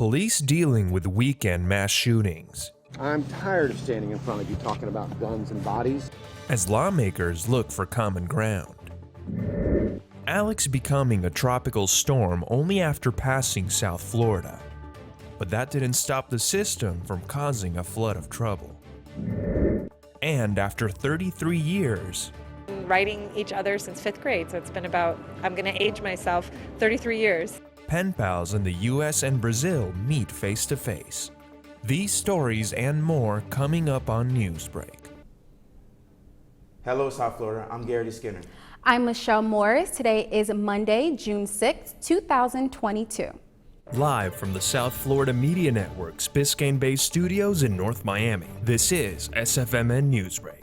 Police dealing with weekend mass shootings. I'm tired of standing in front of you talking about guns and bodies. As lawmakers look for common ground. Alex becoming a tropical storm only after passing South Florida. But that didn't stop the system from causing a flood of trouble. And after 33 years, writing each other since 5th grade, so it's been about, I'm going to age myself, 33 years. pen pals in the US and Brazil meet face to face. These stories and more coming up on Newsbreak. Hello, South Florida. I'm Garrity Skinner. I'm Michelle Morris. Today is Monday, June 6, 2022. Live from the South Florida Media Network's Biscayne-based studios in North Miami, this is SFMN Newsbreak.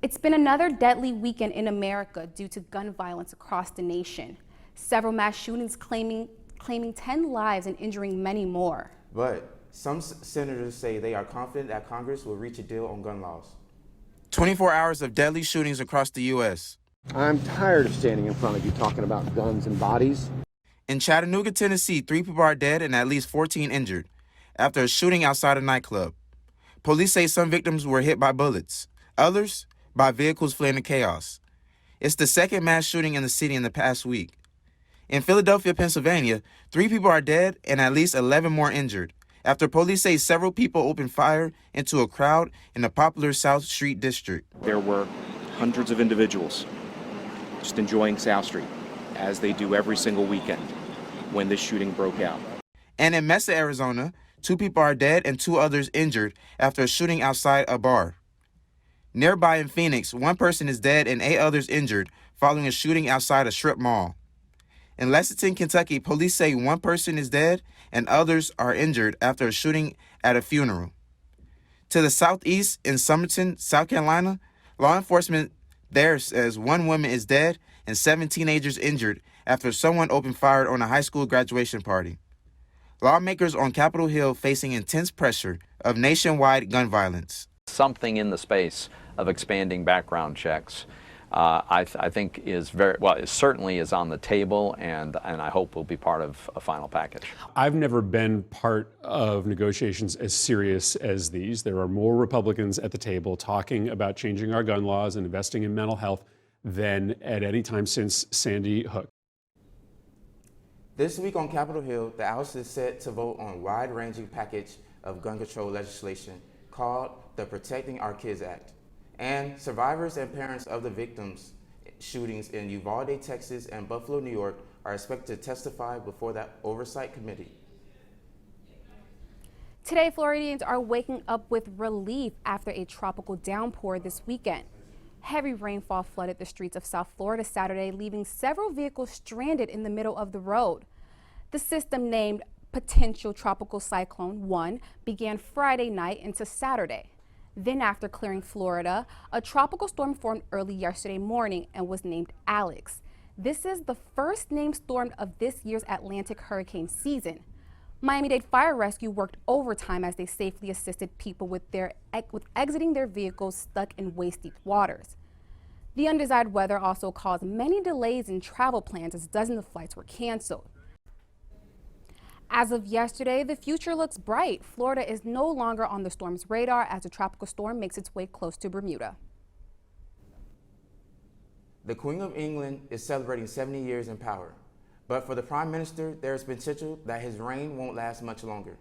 It's been another deadly weekend in America due to gun violence across the nation. Several mass shootings claiming 10 lives and injuring many more. But some senators say they are confident that Congress will reach a deal on gun laws. 24 hours of deadly shootings across the U.S. I'm tired of standing in front of you talking about guns and bodies. In Chattanooga, Tennessee, 3 people are dead and at least 14 injured after a shooting outside a nightclub. Police say some victims were hit by bullets, others by vehicles fleeing the chaos. It's the second mass shooting in the city in the past week. In Philadelphia, Pennsylvania, 3 people are dead and at least 11 more injured after police say several people opened fire into a crowd in the popular South Street district. There were hundreds of individuals just enjoying South Street, as they do every single weekend when this shooting broke out. And in Mesa, Arizona, 2 people are dead and 2 others injured after a shooting outside a bar. Nearby in Phoenix, 1 person is dead and 8 others injured following a shooting outside a strip mall. In Lexington, Kentucky, police say 1 person is dead and others are injured after a shooting at a funeral. To the southeast in Summerton, South Carolina, law enforcement there says 1 woman is dead and 7 teenagers injured after someone opened fire on a high school graduation party. Lawmakers on Capitol Hill facing intense pressure of nationwide gun violence. Something in the space of expanding background checks, I think is very, well, it certainly is on the table, and I hope will be part of a final package. I've never been part of negotiations as serious as these. There are more Republicans at the table talking about changing our gun laws and investing in mental health than at any time since Sandy Hook. This week on Capitol Hill, the House is set to vote on a wide-ranging package of gun control legislation called the Protecting Our Kids Act. And survivors and parents of the victims' shootings in Uvalde, Texas and Buffalo, New York are expected to testify before that oversight committee. Today, Floridians are waking up with relief after a tropical downpour this weekend. Heavy rainfall flooded the streets of South Florida Saturday, leaving several vehicles stranded in the middle of the road. The system, named Potential Tropical Cyclone 1, began Friday night into Saturday. Then, after clearing Florida, a tropical storm formed early yesterday morning and was named Alex. This is the first named storm of this year's Atlantic hurricane season. Miami-Dade Fire Rescue worked overtime as they safely assisted people with exiting their vehicles stuck in waist-deep waters. The undesired weather also caused many delays in travel plans as dozens of flights were canceled. As of yesterday, the future looks bright. Florida is no longer on the storm's radar as the tropical storm makes its way close to Bermuda. The Queen of England is celebrating 70 years in power. But for the Prime Minister, there is potential that his reign won't last much longer.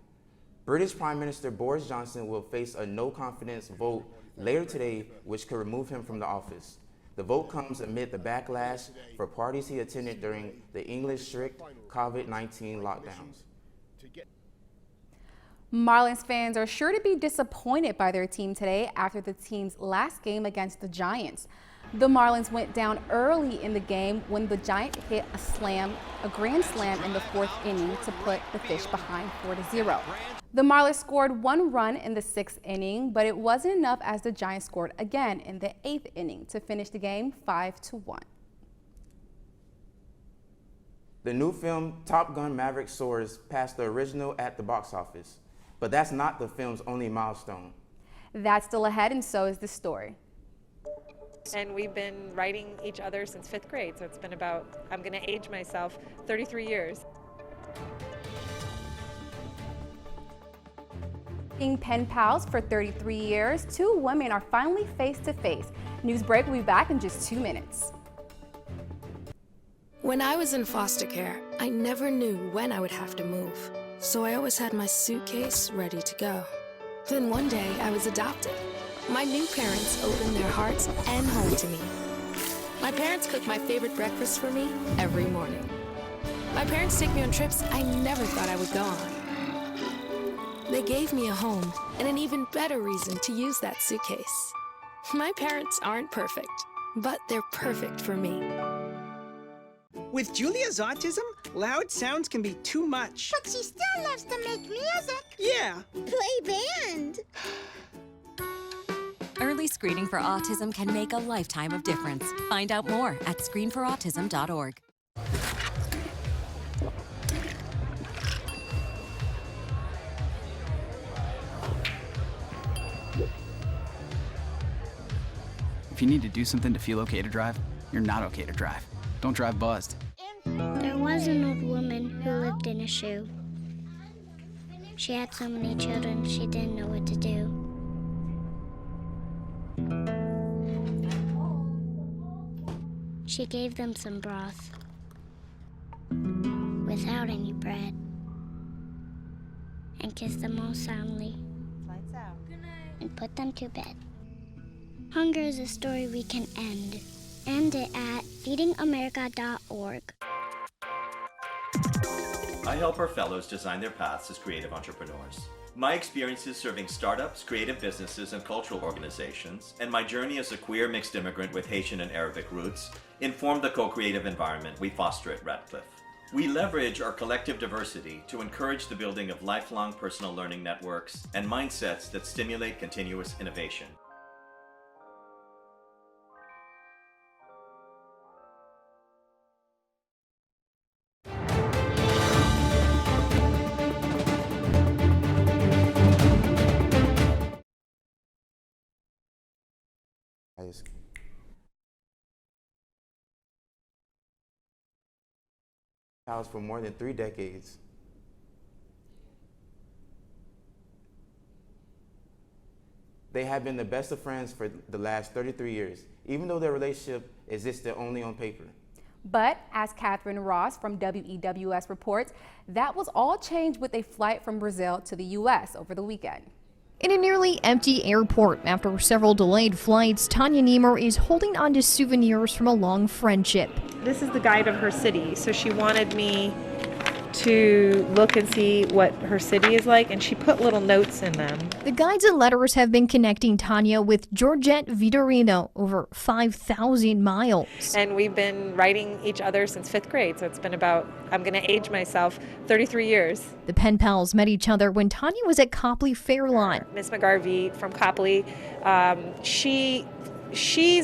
British Prime Minister Boris Johnson will face a no-confidence vote later today, which could remove him from the office. The vote comes amid the backlash for parties he attended during the English strict COVID-19 lockdowns. Marlins fans are sure to be disappointed by their team today after the team's last game against the Giants. The Marlins went down early in the game when the Giants hit a grand slam in the 4th inning to put the Fish behind 4-0. The Marlins scored 1 run in the 6th inning, but it wasn't enough as the Giants scored again in the 8th inning to finish the game 5-1. The new film Top Gun: Maverick soars past the original at the box office. But that's not the film's only milestone. That's still ahead, and so is the story. And we've been writing each other since 5th grade, so it's been about, I'm going to age myself, 33 years. Being pen pals for 33 years, two women are finally face to face. Newsbreak will be back in just 2 minutes. When I was in foster care, I never knew when I would have to move, so I always had my suitcase ready to go. Then one day, I was adopted. My new parents opened their hearts and home to me. My parents cook my favorite breakfast for me every morning. My parents take me on trips I never thought I would go on. They gave me a home and an even better reason to use that suitcase. My parents aren't perfect, but they're perfect for me. With Julia's autism, loud sounds can be too much. But she still loves to make music. Yeah. Play band. Early screening for autism can make a lifetime of difference. Find out more at screenforautism.org. If you need to do something to feel okay to drive, you're not okay to drive. Don't drive buzzed. There was an old woman who lived in a shoe. She had so many children, she didn't know what to do. She gave them some broth without any bread and kissed them all soundly and put them to bed. Hunger is a story we can end. End it at feedingamerica.org. I help our fellows design their paths as creative entrepreneurs. My experiences serving startups, creative businesses, and cultural organizations, and my journey as a queer mixed immigrant with Haitian and Arabic roots, inform the co-creative environment we foster at Radcliffe. We leverage our collective diversity to encourage the building of lifelong personal learning networks and mindsets that stimulate continuous innovation. House for more than 3 decades. They have been the best of friends for the last 33 years, even though their relationship existed only on paper. But as Catherine Ross from WEWS reports, that was all changed with a flight from Brazil to the U.S. over the weekend. In a nearly empty airport after several delayed flights, Tanya Niemer is holding on to souvenirs from a long friendship. This is the guide of her city, so she wanted me to look and see what her city is like, and she put little notes in them. The guides and letters have been connecting Tanya with Georgette Vitorino over 5,000 miles. And we've been writing each other since 5th grade, so it's been about, I'm going to age myself, 33 years. The pen pals met each other when Tanya was at Copley Fairlawn. Miss McGarvey from Copley, she's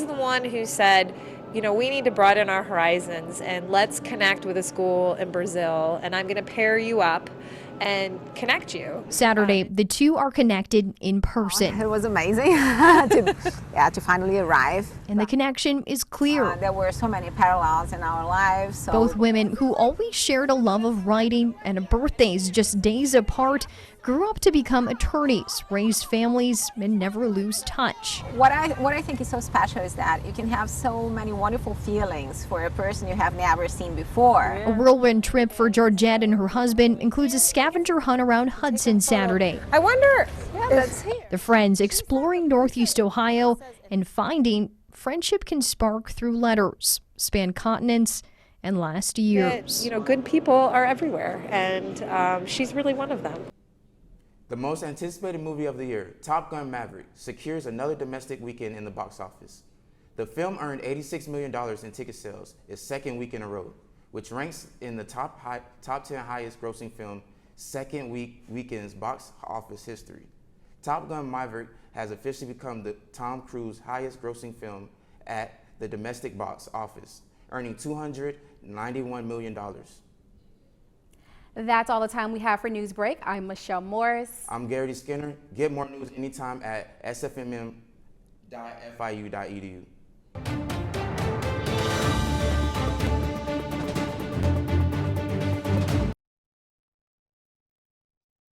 the one who said, you know, we need to broaden our horizons and let's connect with a school in Brazil, and I'm going to pair you up and connect you. Saturday, the two are connected in person. It was amazing to finally arrive. And the connection is clear. There were so many parallels in our lives. So. Both women who always shared a love of writing and birthdays just days apart grew up to become attorneys, raised families, and never lose touch. What I think is so special is that you can have so many wonderful feelings for a person you have never seen before. A whirlwind trip for Georgette and her husband includes a scavenger hunt around Hudson Saturday. I wonder if the friends exploring Northeast Ohio and finding friendship can spark through letters, span continents, and last years. You know, good people are everywhere, and she's really one of them. The most anticipated movie of the year, Top Gun Maverick, secures another domestic weekend in the box office. The film earned $86 million in ticket sales its second week in a row, which ranks in the top 10 highest grossing film second weekend's box office history. Top Gun Maverick has officially become the Tom Cruise highest grossing film at the domestic box office, earning $291 million. That's all the time we have for Newsbreak. I'm Michelle Morris. I'm Garrity Skinner. Get more news anytime at sfmm.fiu.edu.